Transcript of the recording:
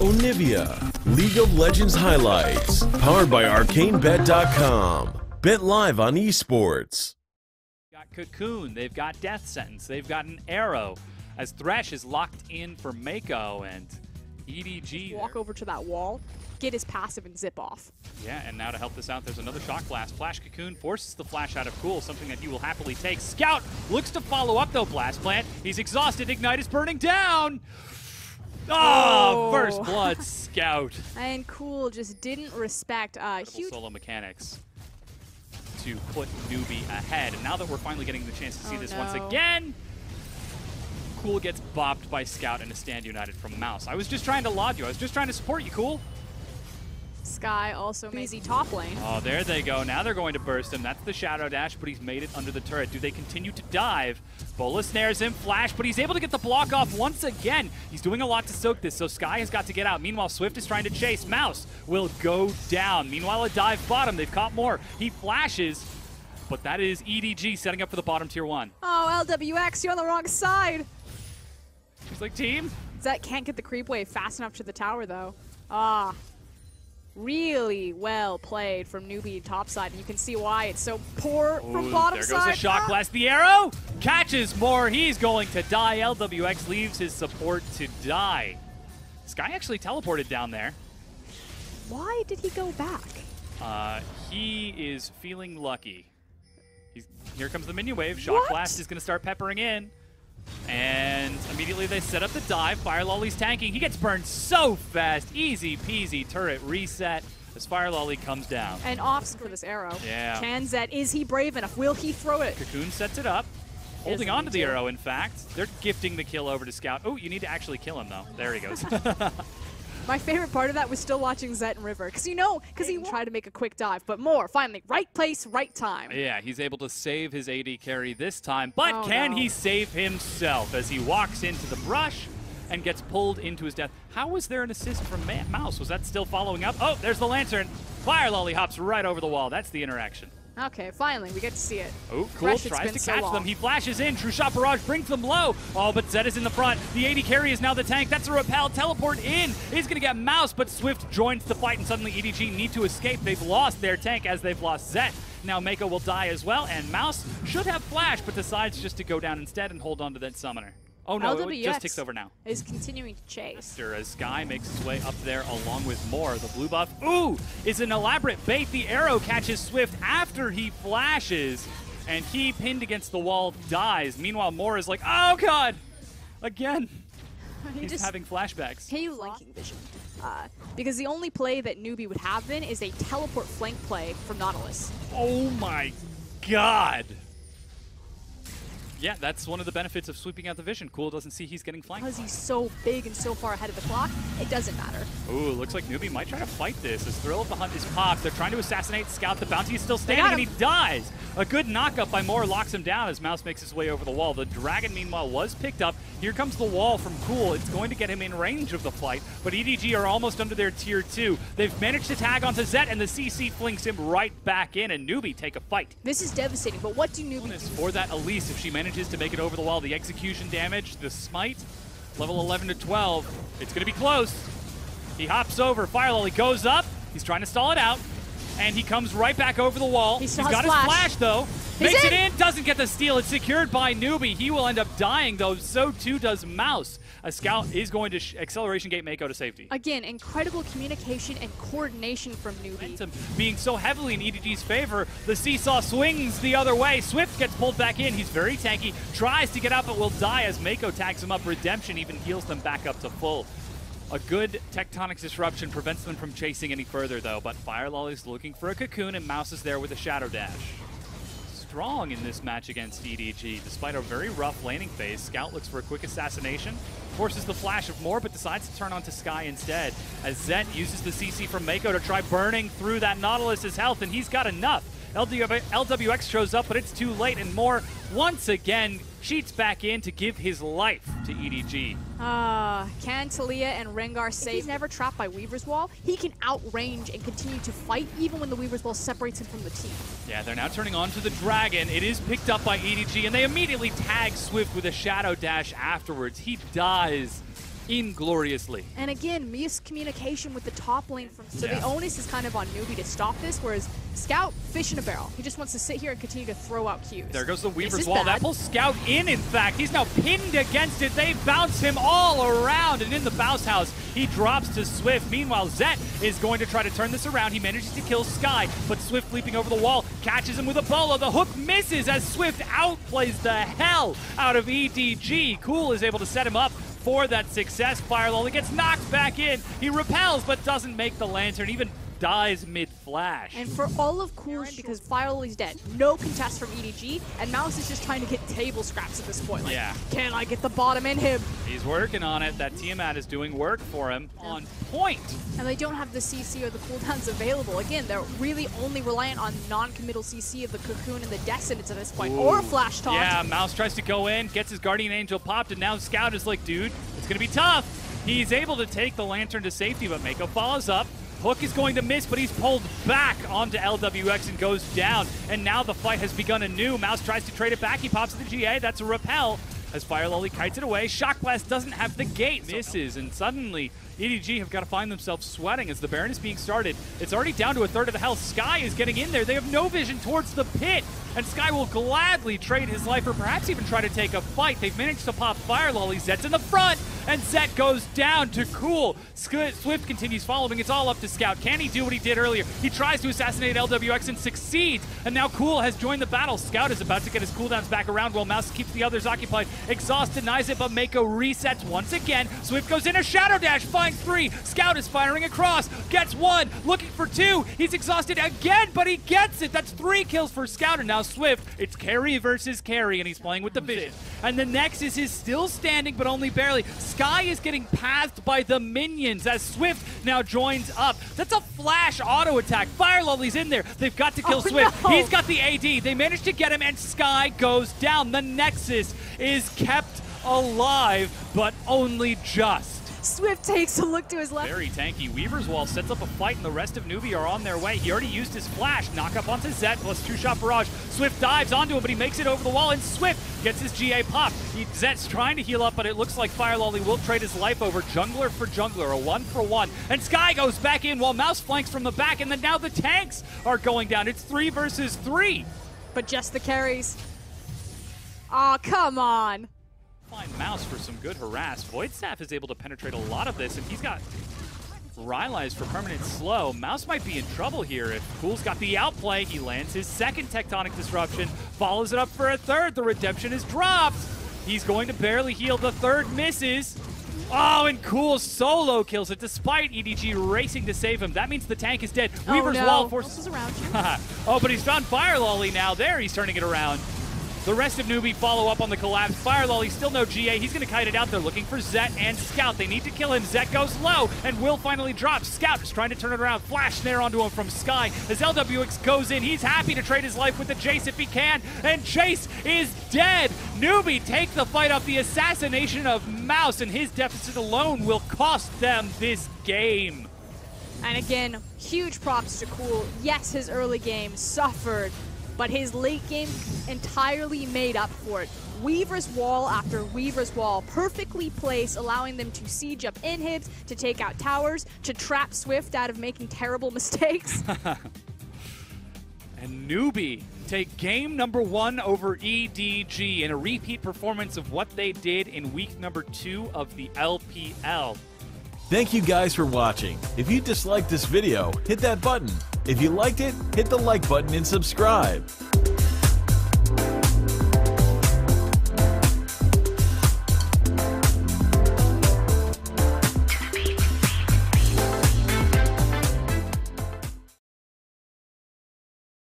Onivia, League of Legends highlights, powered by ArcaneBet.com. Bet live on esports. Got Cocoon, they've got Death Sentence, they've got an Arrow, as Thresh is locked in for Mako and EDG. Walk over to that wall, get his passive and zip off. Yeah, and now to help this out, there's another Shock Blast. Flash Cocoon forces the flash out of Cool, something that he will happily take. Scout looks to follow up though, Blast Plant. He's exhausted, Ignite is burning down! Oh, first blood, Scout. And Cool just didn't respect huge solo mechanics to put NewBee ahead. And now that we're finally getting the chance to see this once again, Cool gets bopped by Scout and a stand united from Mouse. I was just trying to laud you. I was just trying to support you, Cool. Sky also easy top lane. Oh, there they go. Now they're going to burst him. That's the Shadow Dash, but he's made it under the turret. Do they continue to dive? Bola snares him, Flash, but he's able to get the block off once again. He's doing a lot to soak this, so Sky has got to get out. Meanwhile, Swift is trying to chase. Mouse will go down. Meanwhile, a dive bottom. They've caught more. He flashes, but that is EDG setting up for the bottom tier 1. Oh, LWX, you're on the wrong side. He's like, team. Zet can't get the creep wave fast enough to the tower, though. Ah. Really well played from NewBee topside, and you can see why it's so poor from bottom side. There goes the Shock Blast. The Arrow catches more. He's going to die. LWX leaves his support to die. Sky actually teleported down there. Why did he go back? He is feeling lucky. Here comes the minion wave. Shock Blast is going to start peppering in. And immediately they set up the dive. Fire Lolly's tanking. He gets burned so fast. Easy peasy turret reset as Fire Lolly comes down. And off for this arrow. Yeah. Can Zet, is he brave enough? Will he throw it? Cocoon sets it up. Holding on to the arrow, in fact. They're gifting the kill over to Scout. Oh, you need to actually kill him, though. There he goes. My favorite part of that was still watching Zet and River. Because he tried to make a quick dive, but finally, right place, right time. Yeah, he's able to save his AD carry this time, but can he save himself as he walks into the brush and gets pulled into his death? How was there an assist from Mouse? Was that still following up? Oh, there's the Lantern. Fire Lolly hops right over the wall. That's the interaction. Okay, finally, we get to see it. Oh, Cool tries to catch them. He flashes in. True Shot Barrage brings them low. Oh, but Zed is in the front. The AD carry is now the tank. That's a repel. Teleport in. He's going to get Mouse, but Swift joins the fight, and suddenly EDG need to escape. They've lost their tank as they've lost Zed. Now Mako will die as well, and Mouse should have Flash, but decides just to go down instead and hold on to that summoner. Oh no, it just ticks over now. Is continuing to chase. As Sky makes his way up there along with more. The blue buff, is an elaborate bait. The arrow catches Swift after he flashes, and he, pinned against the wall, dies. Meanwhile, Moore is like, oh god! Again. He's having flashbacks. Hey, flanking vision. Because the only play that NewBee would have been is a teleport flank play from Nautilus. Oh my god! Yeah, that's one of the benefits of sweeping out the vision. Cool doesn't see he's getting flanked. Because he's so big and so far ahead of the clock, it doesn't matter. Ooh, looks like NewBee might try to fight this. As Thrill of the Hunt is popped, they're trying to assassinate Scout. The bounty is still standing, and he dies. A good knockup by Moore locks him down as Mouse makes his way over the wall. The Dragon, meanwhile, was picked up. Here comes the wall from Cool. It's going to get him in range of the fight, but EDG are almost under their tier 2. They've managed to tag onto Zet, and the CC flings him right back in, and NewBee take a fight. This is devastating, but what do NewBee do? For that Elise, if she manages to make it over the wall, the execution damage, the smite, level 11 to 12. It's going to be close. He hops over. Fire Lolly goes up. He's trying to stall it out. And he comes right back over the wall. He's got his flash, though. Makes it in. Doesn't get the steal. It's secured by NewBee. He will end up dying, though. So too does Mouse. A Scout is going to acceleration gate Mako to safety. Again, incredible communication and coordination from NewBee. Being so heavily in EDG's favor, the seesaw swings the other way. Swift gets pulled back in. He's very tanky. Tries to get out, but will die as Mako tags him up. Redemption even heals them back up to full. A good tectonic disruption prevents them from chasing any further, though. But Fire Lolly's looking for a Cocoon, and Mouse is there with a Shadow Dash. Strong in this match against EDG. Despite a very rough laning phase, Scout looks for a quick assassination, forces the flash of Moore, but decides to turn onto Sky instead, as Zet uses the CC from Mako to try burning through that Nautilus's health, and he's got enough. LWX shows up, but it's too late, and Moore once again cheats back in to give his life to EDG. Can Talia and Rengar save? He's never trapped by Weaver's Wall. He can outrange and continue to fight even when the Weaver's Wall separates him from the team. Yeah, they're now turning on to the Dragon. It is picked up by EDG, and they immediately tag Swift with a Shadow Dash afterwards. He dies ingloriously. And again, miscommunication with the top lane so the onus is kind of on NewBee to stop this, whereas Scout, fish in a barrel. He just wants to sit here and continue to throw out Qs. There goes the Weaver's Wall. That pulls Scout in fact. He's now pinned against it. They bounce him all around, and in the bounce house, he drops to Swift. Meanwhile, Zet is going to try to turn this around. He manages to kill Sky, but Swift leaping over the wall, catches him with a bolo. The hook misses as Swift outplays the hell out of EDG. Cool is able to set him up for that success. Fire-Lol, he gets knocked back in. He repels, but doesn't make the lantern, even dies mid-flash. And for all of Cool's, because Fire-Lol is dead, no contest from EDG, and Mouse is just trying to get table scraps at this point. Like, can I get the bottom in him? He's working on it. That Tiamat is doing work for him on point. And they don't have the CC or the cooldowns available. Again, they're really only reliant on non-committal CC of the Cocoon and the Descendants at this point, or Flash Taunt. Yeah, Mouse tries to go in, gets his Guardian Angel popped, and now Scout is like, dude, it's going to be tough. He's able to take the Lantern to safety, but Mako follows up. Hook is going to miss, but he's pulled back onto LWX and goes down. And now the fight has begun anew. Mouse tries to trade it back. He pops the GA. That's a repel as Fire-Lol kites it away. Shock Blast doesn't have the gate. Misses, and suddenly EDG have got to find themselves sweating as the Baron is being started. It's already down to a third of the health. Sky is getting in there. They have no vision towards the pit, and Sky will gladly trade his life or perhaps even try to take a fight. They've managed to pop Fire-Lol. Zet's in the front, and Zet goes down to Cool. Swift continues following. It's all up to Scout. Can he do what he did earlier? He tries to assassinate LWX and succeeds, and now Cool has joined the battle. Scout is about to get his cooldowns back around while Mouse keeps the others occupied. Exhaust denies it, but Mako resets once again. Swift goes in a Shadow Dash, finds 3. Scout is firing across, gets 1, looking for 2. He's exhausted again, but he gets it. That's 3 kills for Scout, and now Swift, it's carry versus carry, and he's playing with the vision. And the Nexus is still standing, but only barely. Sky is getting pathed by the minions as Swift now joins up. That's a flash auto attack. Fire-Lolly's in there. They've got to kill Swift. No. He's got the AD. They managed to get him, and Sky goes down. The Nexus is kept alive, but only just. Swift takes a look to his left. Very tanky. Weaver's Wall sets up a fight, and the rest of NewBee are on their way. He already used his flash. Knock up onto Zet, plus 2-shot barrage. Swift dives onto him, but he makes it over the wall, and Swift gets his GA pop. Zet's trying to heal up, but it looks like Fire-Lol will trade his life over. Jungler for jungler, a 1-for-1. And Sky goes back in while Mouse flanks from the back, and then now the tanks are going down. It's 3 versus 3. But just the carries. Aw, come on. Find Mouse for some good harass. Voidstaff is able to penetrate a lot of this, and he's got Rylai's for permanent slow. Mouse might be in trouble here if Cool's got the outplay. He lands his second Tectonic Disruption, follows it up for a third. The Redemption is dropped. He's going to barely heal. The third misses. Oh, and Cool solo kills it despite EDG racing to save him. That means the tank is dead. Weaver's Wall forces around you. Oh, but he's found Fire-Lol now. There, he's turning it around. The rest of NewBee follow up on the collapse. Fire-Lol, still no GA. He's going to kite it out. They're looking for Zet and Scout. They need to kill him. Zet goes low, and Will finally drops. Scout is trying to turn it around. Flash snare onto him from Sky. As LWX goes in, he's happy to trade his life with the Jace if he can, and Jace is dead. NewBee take the fight off the assassination of Mouse, and his deficit alone will cost them this game. And again, huge props to Cool. Yes, his early game suffered, but his late game entirely made up for it. Weaver's Wall after Weaver's Wall, perfectly placed, allowing them to siege up inhibs, to take out towers, to trap Swift out of making terrible mistakes. And NewBee take game number 1 over EDG in a repeat performance of what they did in week number 2 of the LPL. Thank you guys for watching. If you disliked this video, hit that button. If you liked it, hit the like button and subscribe.